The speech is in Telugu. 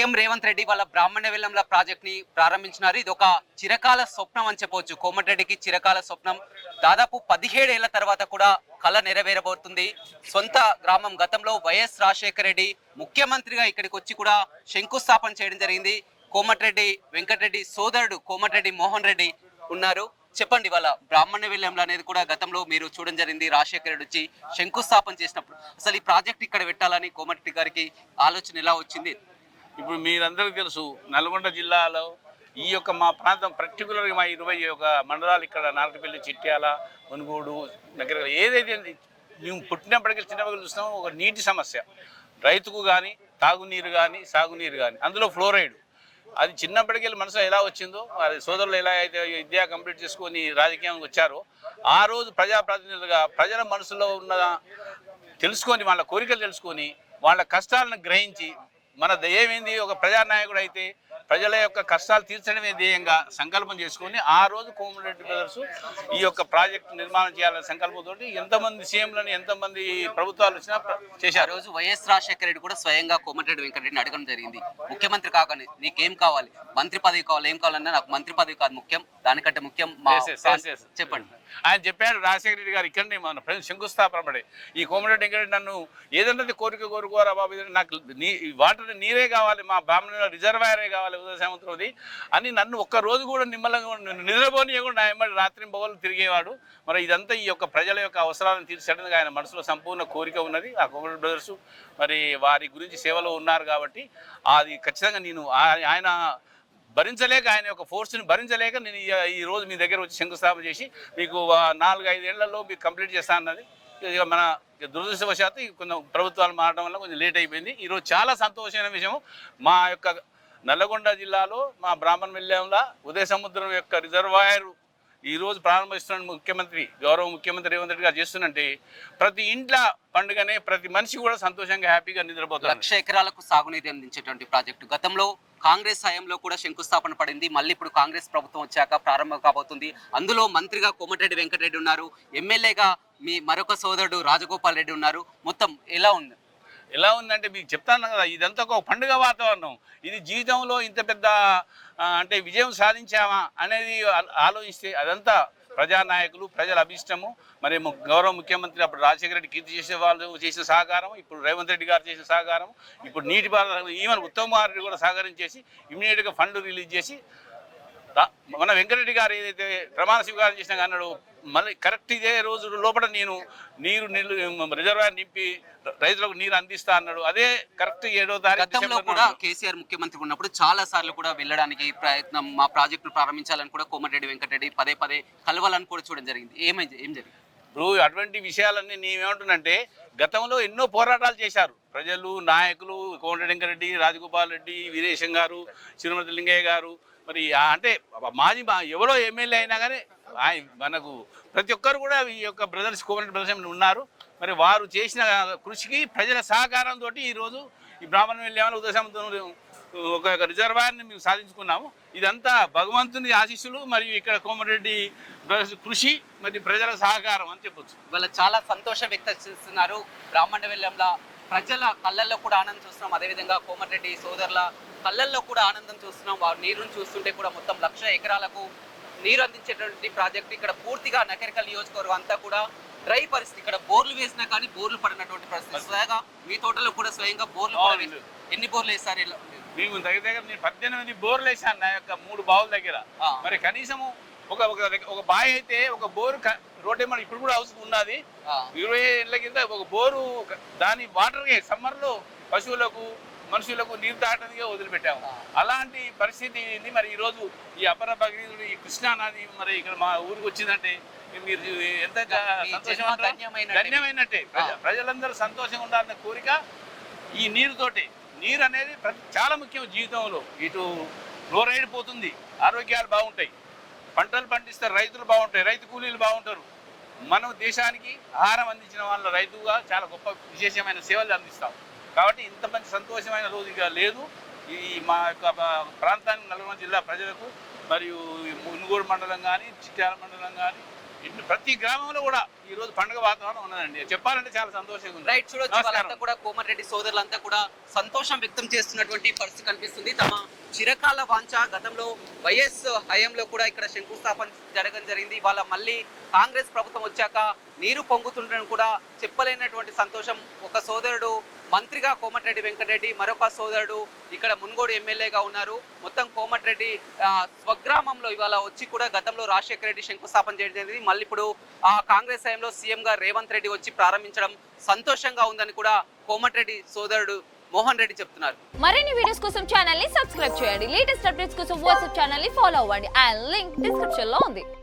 సీఎం రేవంత్ రెడ్డి వాళ్ళ బ్రాహ్మణ వెల్లంల ప్రాజెక్ట్ ని ప్రారంభించినారు. ఇది ఒక చిరకాల స్వప్నం అని చెప్పవచ్చు. కోమటిరెడ్డికి చిరకాల స్వప్నం. దాదాపు 17 ఏళ్ల తర్వాత కూడా కళ నెరవేరబోతుంది. సొంత గ్రామం గతంలో వైఎస్ రాజశేఖర రెడ్డి ముఖ్యమంత్రిగా ఇక్కడికి వచ్చి కూడా శంకుస్థాపన చేయడం జరిగింది. కోమటిరెడ్డి వెంకటరెడ్డి సోదరుడు కోమటిరెడ్డి మోహన్ రెడ్డి ఉన్నారు. చెప్పండి, వాళ్ళ బ్రాహ్మణ వెల్లంలో అనేది కూడా గతంలో మీరు చూడడం జరిగింది. రాజశేఖర రెడ్డి వచ్చి శంకుస్థాపన చేసినప్పుడు అసలు ఈ ప్రాజెక్ట్ ఇక్కడ పెట్టాలని కోమటిరెడ్డి గారికి ఆలోచన ఎలా వచ్చింది? ఇప్పుడు మీరందరికీ తెలుసు, నల్గొండ జిల్లాలో ఈ యొక్క మా ప్రాంతం పర్టికులర్గా మా 21 మండలాలు ఇక్కడ నారకపల్లి, చిట్యాల, మునుగోడు దగ్గర ఏదైతే మేము పుట్టినప్పటికీ చిన్నప్పటికీ చూస్తామో ఒక నీటి సమస్య, రైతుకు కానీ తాగునీరు కానీ సాగునీరు కానీ, అందులో ఫ్లోరైడ్. అది చిన్నప్పటికీ మనసులో ఎలా వచ్చిందో, అది సోదరులు ఎలా అయితే విద్యా కంప్లీట్ చేసుకొని రాజకీయంగా వచ్చారో ఆ రోజు ప్రజాప్రతినిధులుగా ప్రజల మనసులో ఉన్న తెలుసుకొని, వాళ్ళ కోరికలు తెలుసుకొని, వాళ్ళ కష్టాలను గ్రహించి, మన ధ్యేయమైంది ఒక ప్రజానాయకుడు అయితే ప్రజల యొక్క కష్టాలు తీర్చడమే ధ్యేయంగా సంకల్పం చేసుకొని ఆ రోజు కోమటిరెడ్డి బ్రదర్స్ ఈ యొక్క ప్రాజెక్టు నిర్మాణం చేయాలనే సంకల్పంతో ఎంతమంది సీఎంలను ఎంతమంది ప్రభుత్వాలు వచ్చినా చేశారు. రోజు వైఎస్ రాజశేఖర రెడ్డి కూడా స్వయంగా కోమటిరెడ్డి వెంకటరెడ్డిని అడగడం జరిగింది. ముఖ్యమంత్రి కాకని నీకేం కావాలి, మంత్రి పదవి కావాలి, ఏం కావాలన్నా నాకు మంత్రి పదవి కాదు ముఖ్యం, దానికంటే ముఖ్యం చెప్పండి. ఆయన చెప్పాడు, రాజశేఖర రెడ్డి గారు ఇక్కడనే మన ప్రజలు శంకుస్థాపన పడే ఈ కోమటిరెడ్డి వెంకటరెడ్డి నన్ను ఏదన్నది కోరుకోరా బాబు, నాకు వాటర్ నీరే కావాలి, మా బ్రాహ్మణ రిజర్వాయరే కావాలి ఉదయసామంత్రుది అని నన్ను ఒక్క రోజు కూడా నిమ్మలంగా నిద్రపోనియకుండా ఆయన రాత్రి బొగలు తిరిగేవాడు. మరి ఇదంతా ఈ యొక్క ప్రజల యొక్క అవసరాలను తీర్చడానికి ఆయన మనసులో సంపూర్ణ కోరిక ఉన్నది. ఆ కోమటిరెడ్డి బ్రదర్స్ మరి వారి గురించి సేవలో ఉన్నారు కాబట్టి అది ఖచ్చితంగా నేను ఆయన భరించలేక, ఆయన యొక్క ఫోర్స్ని భరించలేక నేను ఈ రోజు మీ దగ్గర వచ్చి శంకుస్థాపన చేసి మీకు 4-5 ఏళ్లలో మీకు కంప్లీట్ చేస్తా అన్నది. ఇక మన దురదృష్టవశాత్తు కొంచెం ప్రభుత్వాలు మారడం వల్ల కొంచెం లేట్ అయిపోయింది. ఈరోజు చాలా సంతోషమైన విషయం, మా యొక్క నల్లగొండ జిల్లాలో మా బ్రాహ్మణ వెల్లంల ఉదయ సముద్రం యొక్క రిజర్వాయర్ ఈరోజు ప్రారంభిస్తున్న ముఖ్యమంత్రి, గౌరవ ముఖ్యమంత్రి రేవంత్ రెడ్డి గారు చేస్తున్నట్టే ప్రతి ఇంట్లో పండుగనే ప్రతి మనిషి కూడా సంతోషంగా హ్యాపీగా నిద్రపోతారు. 1,00,000 ఎకరాలకు సాగునీరు అందించేటువంటి ప్రాజెక్టు గతంలో కాంగ్రెస్ హయాంలో కూడా శంకుస్థాపన పడింది. మళ్ళీ ఇప్పుడు కాంగ్రెస్ ప్రభుత్వం వచ్చాక ప్రారంభం కాబోతుంది. అందులో మంత్రిగా కోమటిరెడ్డి వెంకటరెడ్డి ఉన్నారు, ఎమ్మెల్యేగా మీ మరొక సోదరుడు రాజగోపాల్ రెడ్డి ఉన్నారు. మొత్తం ఎలా ఉందంటే మీకు చెప్తాను కదా, ఇదంతా ఒక పండుగ వాతావరణం. ఇది జీవితంలో ఇంత పెద్ద అంటే విజయం సాధించామా అనేది ఆలోచిస్తే అదంతా ప్రజానాయకులు, ప్రజల అభిష్టము. మరి గౌరవ ముఖ్యమంత్రి అప్పుడు రాజశేఖర రెడ్డి కీర్తి చేసే వాళ్ళు చేసిన సహకారం, ఇప్పుడు రేవంత్ రెడ్డి గారు చేసిన సహకారం, ఇప్పుడు నీటిపారుదల ఈవెన్ ఉత్తమ్ కుమార్ రెడ్డి కూడా సహకరించేసి ఇమీడియట్గా ఫండ్ రిలీజ్ చేసి మన వెంకటరెడ్డి గారు ఏదైతే ప్రమాణ స్వీకారం చేసినా అన్నాడు, మళ్ళీ కరెక్ట్ ఇదే రోజు లోపల నేను నీరు రిజర్వాయర్ నింపి రైతులకు నీరు అందిస్తా అన్నాడు. అదే కరెక్ట్ 7వ తారీఖు కూడా కేసీఆర్ ముఖ్యమంత్రి ఉన్నప్పుడు చాలా సార్లు కూడా వెళ్ళడానికి ప్రయత్నం, మా ప్రాజెక్టులు ప్రారంభించాలని కూడా కోమటిరెడ్డి వెంకటరెడ్డి పదే కలవాలని కూడా చూడడం జరిగింది. ఏం జరిగింది? ఇప్పుడు అటువంటి విషయాలన్నీ నేనేమంటున్నంటే, గతంలో ఎన్నో పోరాటాలు చేశారు ప్రజలు, నాయకులు, కోమటిరెడ్డి వెంకటరెడ్డి, రాజగోపాల్ రెడ్డి, వీరేశం గారు, చిరుమతి లింగయ్య గారు, మరి అంటే ఎవరో ఎమ్మెల్యే అయినా కానీ మనకు ప్రతి ఒక్కరు కూడా ఈ యొక్క బ్రదర్స్ కోమటిరెడ్డి బ్రదర్స్ ఉన్నారు. మరి వారు చేసిన కృషికి ప్రజల సహకారంతో ఈరోజు ఈ బ్రాహ్మణ వెల్లంలో ఉదయసముద్రం ఒక రిజర్వాయర్ని మేము సాధించుకున్నాము. ఇదంతా భగవంతుని ఆశీస్సులు మరియు ఇక్కడ కోమటిరెడ్డి బ్రదర్స్ కృషి మరియు ప్రజల సహకారం అని చెప్పొచ్చు. వాళ్ళ చాలా సంతోషం వ్యక్తం చేస్తున్నారు. బ్రాహ్మణ వెల్లంలో ప్రజల కళ్ళల్లో కూడా ఆనందం చూస్తున్నాం, అదేవిధంగా కోమటిరెడ్డి సోదరుల కళ్ళల్లో కూడా ఆనందం చూస్తున్నాం. వారు నీరుని చూస్తుంటే కూడా మొత్తం 1,00,000 ఎకరాలకు నీరు అందించేటువంటి ప్రాజెక్ట్ ఇక్కడ పూర్తిగా నకరికల్ నియోజకవర్గం అంతా కూడా డ్రై పరిస్థితి. ఇక్కడ బోర్లు వేసినా కానీ బోర్లు పడినటువంటి పరిస్థితి. స్వయంగా మీ తోటలో కూడా స్వయంగా బోర్లు ఎన్ని బోర్లు వేస్తారు? మేము దగ్గర నేను 18 బోర్లు వేసాను నా యొక్క 3 బావుల దగ్గర. మరి కనీసము ఒక బావి అయితే ఒక బోరు రోడ్డు మన ఇప్పుడు కూడా అవసరం ఉన్నది. 20 ఏళ్ళ కింద ఒక బోరు దాని వాటర్కి సమ్మర్లో పశువులకు మనుషులకు నీరు తాగడానికి వదిలిపెట్టాము. అలాంటి పరిస్థితి ఇది. మరి ఈరోజు ఈ అపర భగీరథుడు ఈ కృష్ణా నది మరి ఇక్కడ మా ఊరికి వచ్చిందంటే మీరు ఎంత ధన్యమైనట్టే. ప్రజలందరూ సంతోషంగా ఉండాలన్న కోరిక ఈ నీరుతోటి. నీరు అనేది చాలా ముఖ్యం జీవితంలో. ఇటు ఫ్లోరైడ్ పోతుంది, ఆరోగ్యాలు బాగుంటాయి, పంటలు పండిస్తారు, రైతులు బాగుంటాయి, రైతు కూలీలు బాగుంటారు. మనం దేశానికి ఆహారం అందించిన వాళ్ళ రైతుగా చాలా గొప్ప విశేషమైన సేవలు అందిస్తాం. కాబట్టి ఇంత మంచి సంతోషమైన రోజుగా లేదు ఈ మా యొక్క ప్రాంతానికి నల్గొండ జిల్లా ప్రజలకు. మరియు మునుగోడు మండలం కానీ, చిట్యాల మండలం కానీ, ప్రతి గ్రామంలో కూడా ఈ రోజు పండుగ వాతావరణం ఉన్నదండి. చెప్పాలంటే చాలా సంతోషంగా ఉంది. రైట్, చూడొచ్చు వాళ్ళంతా కూడా కోమటిరెడ్డి సోదరులంతా కూడా సంతోషం వ్యక్తం చేస్తున్నటువంటి పరిస్థితి కనిపిస్తుంది. తమ చిరకాల వాంఛ గతంలో వైఎస్ హయాంలో కూడా ఇక్కడ శంకుస్థాపన జరగడం జరిగింది. వాళ్ళ మళ్ళీ కాంగ్రెస్ ప్రభుత్వం వచ్చాక నీరు పొంగుతుండడం కూడా చెప్పలేనటువంటి సంతోషం. ఒక సోదరుడు మంత్రిగా కోమటిరెడ్డి వెంకటరెడ్డి, మరొక సోదరుడు ఇక్కడ మున్గోడు ఎమ్మెల్యేగా ఉన్నారు. మొత్తం కోమటిరెడ్డి స్వగ్రామంలో ఇవాళ వచ్చి కూడా గతంలో రాజశేఖర రెడ్డి శంకుస్థాపన చేయడం జరిగింది. మళ్ళీ ఇప్పుడు ఆ కాంగ్రెస్ హయాంలో సీఎంగా రేవంత్ రెడ్డి వచ్చి ప్రారంభించడం సంతోషంగా ఉందని కూడా కోమటిరెడ్డి సోదరుడు మోహన్ రెడ్డి చెప్తున్నారు. మరిన్ని వీడియోస్ కోసం ఛానల్ ని సబ్స్క్రైబ్ చేయండి. లేటెస్ట్ అప్డేట్స్ కోసం వాట్సాప్ ఛానల్ ని ఫాలో అవ్వండి. ఆ లింక్ డిస్క్రిప్షన్ లో ఉంది.